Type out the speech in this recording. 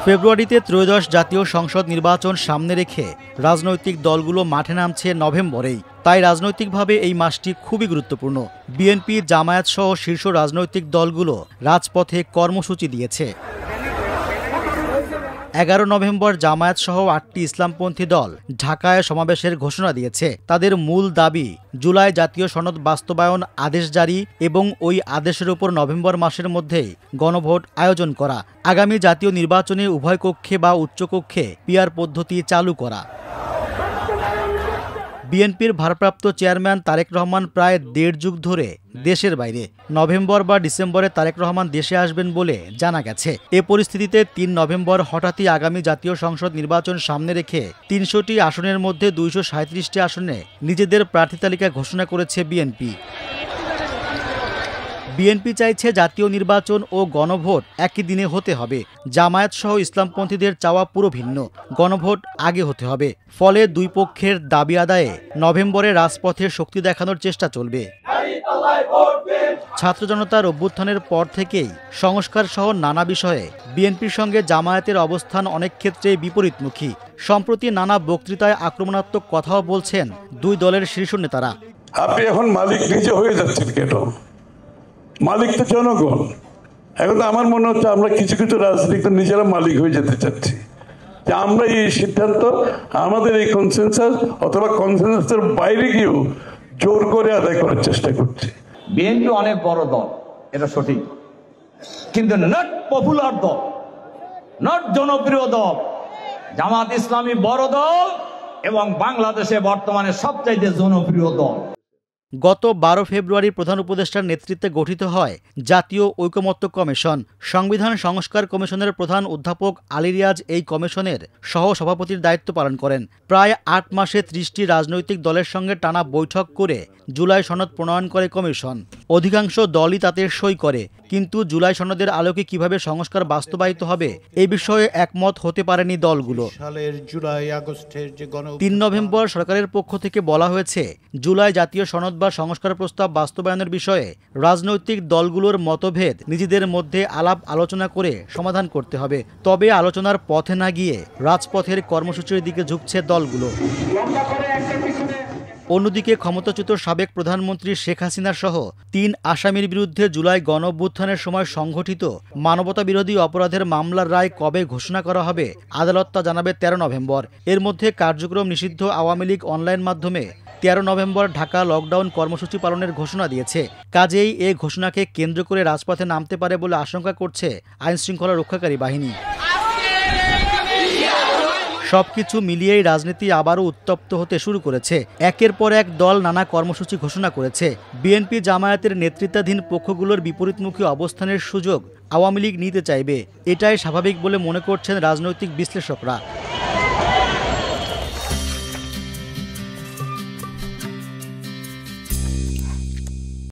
ফেব্রুয়ারিতে ত্রয়োদশ জাতীয় সংসদ নির্বাচন সামনে রেখে রাজনৈতিক দলগুলো মাঠে নামছে নভেম্বরেই। তাই রাজনৈতিকভাবে এই মাসটি খুবই গুরুত্বপূর্ণ। বিএনপি, জামায়াত সহ শীর্ষ রাজনৈতিক দলগুলো রাজপথে কর্মসূচি দিয়েছে। 11 নভেম্বর জামায়াত সহ 8টি ইসলামপন্থী দল ঢাকায় সমাবেশের ঘোষণা দিয়েছে। তাদের মূল দাবি জুলাই জাতীয় সনদ বাস্তবায়ন আদেশ জারি এবং ওই আদেশের উপর নভেম্বর মাসের মধ্যেই গণভোট আয়োজন করা, আগামী জাতীয় নির্বাচনে উভয় কক্ষে বা উচ্চকক্ষে পিআর পদ্ধতি চালু করা। বিএনপির ভারপ্রাপ্ত চেয়ারম্যান তারেক রহমান প্রায় 1.5 যুগ ধরে দেশের বাইরে। নভেম্বর বা ডিসেম্বরে তারেক রহমান দেশে আসবেন বলে জানা গেছে। এ পরিস্থিতিতে 3 নভেম্বর হঠাৎই আগামী জাতীয় সংসদ নির্বাচন সামনে রেখে 300টি আসনের মধ্যে 237টি আসনে নিজেদের প্রার্থী তালিকা ঘোষণা করেছে বিএনপি। বিএনপি চাইছে জাতীয় নির্বাচন ও গণভোট একই দিনে হতে হবে। জামায়াত সহ ইসলামপন্থীদের চাওয়া পুরো ভিন্ন, গণভোট আগে হতে হবে। ফলে দুই পক্ষের দাবি আদায়ে নভেম্বরে রাজপথে শক্তি দেখানোর চেষ্টা চলবে। ছাত্র জনতার অভ্যুত্থানের পর থেকেই সংস্কার সহ নানা বিষয়ে বিএনপির সঙ্গে জামায়াতের অবস্থান অনেক ক্ষেত্রে বিপরীতমুখী। সম্প্রতি নানা বক্তৃতায় আক্রমণাত্মক কথাও বলছেন দুই দলের শীর্ষ নেতারা। আপনি এখন মালিক নিজে হয়ে যাচ্ছেন কেন? মালিক তো জনগণ। এখন আমার মনে হচ্ছে আমরা কিছু কিছু রাজনীতি নিজেরা মালিক হয়ে যেতে চাচ্ছি, যে আমরা এই সিদ্ধান্ত আমাদের এই কনসেনসাস অথবা কনসেনসাসের বাইরে গিয়েও জোর করে আদায় করার চেষ্টা করছি। বিএনপি অনেক বড় দল, এটা সঠিক, কিন্তু নট পপুলার দল, নট জনপ্রিয় দল। জামাত ইসলামী বড় দল এবং বাংলাদেশে বর্তমানে সবচাইতে জনপ্রিয় দল। গত 12 ফেব্রুয়ারি প্রধান উপদেষ্টার নেতৃত্বে গঠিত হয় জাতীয় ঐকমত্য কমিশন। সংবিধান সংস্কার কমিশনের প্রধান অধ্যাপক আলী রিয়াজ এই কমিশনের সহ সভাপতির দায়িত্ব পালন করেন। প্রায় 8 মাসে 30টি রাজনৈতিক দলের সঙ্গে টানা বৈঠক করে জুলাই সনদ প্রণয়ন করে কমিশন। অধিকাংশ দলই তাতে সই করে, কিন্তু জুলাই সনদের আলোকে কিভাবে সংস্কার বাস্তবায়িত হবে এ বিষয়ে একমত হতে পারেনি দলগুলো। 3 নভেম্বর সরকারের পক্ষ থেকে বলা হয়েছে, জুলাই জাতীয় সনদ বা সংস্কার প্রস্তাব বাস্তবায়নের বিষয়ে রাজনৈতিক দলগুলোর মতভেদ নিজেদের মধ্যে আলাপ আলোচনা করে সমাধান করতে হবে। তবে আলোচনার পথে না গিয়ে রাজপথের কর্মসূচির দিকে ঝুঁকছে দলগুলো। অন্যদিকে ক্ষমতাচ্যুত সাবেক প্রধানমন্ত্রী শেখ হাসিনা সহ 3 আসামির বিরুদ্ধে জুলাই গণঅভ্যুত্থানের সময় সংঘটিত মানবতাবিরোধী অপরাধের মামলার রায় কবে ঘোষণা করা হবে আদালত তা জানাবে 13 নভেম্বর। এর মধ্যে কার্যক্রম নিষিদ্ধ আওয়ামী লীগ অনলাইন মাধ্যমে 13 নভেম্বর ঢাকা লকডাউন কর্মসূচি পালনের ঘোষণা দিয়েছে। কাজেই এ ঘোষণাকে কেন্দ্র করে রাজপথে নামতে পারে বলে আশঙ্কা করছে আইনশৃঙ্খলা রক্ষাকারী বাহিনী। সবকিছু মিলিয়েই রাজনীতি আবারও উত্তপ্ত হতে শুরু করেছে। একের পর এক দল নানা কর্মসূচি ঘোষণা করেছে। বিএনপি জামায়াতের নেতৃত্বাধীন পক্ষগুলোর বিপরীতমুখী অবস্থানের সুযোগ আওয়ামী লীগ নিতে চাইবে, এটাই স্বাভাবিক বলে মনে করছেন রাজনৈতিক বিশ্লেষকরা।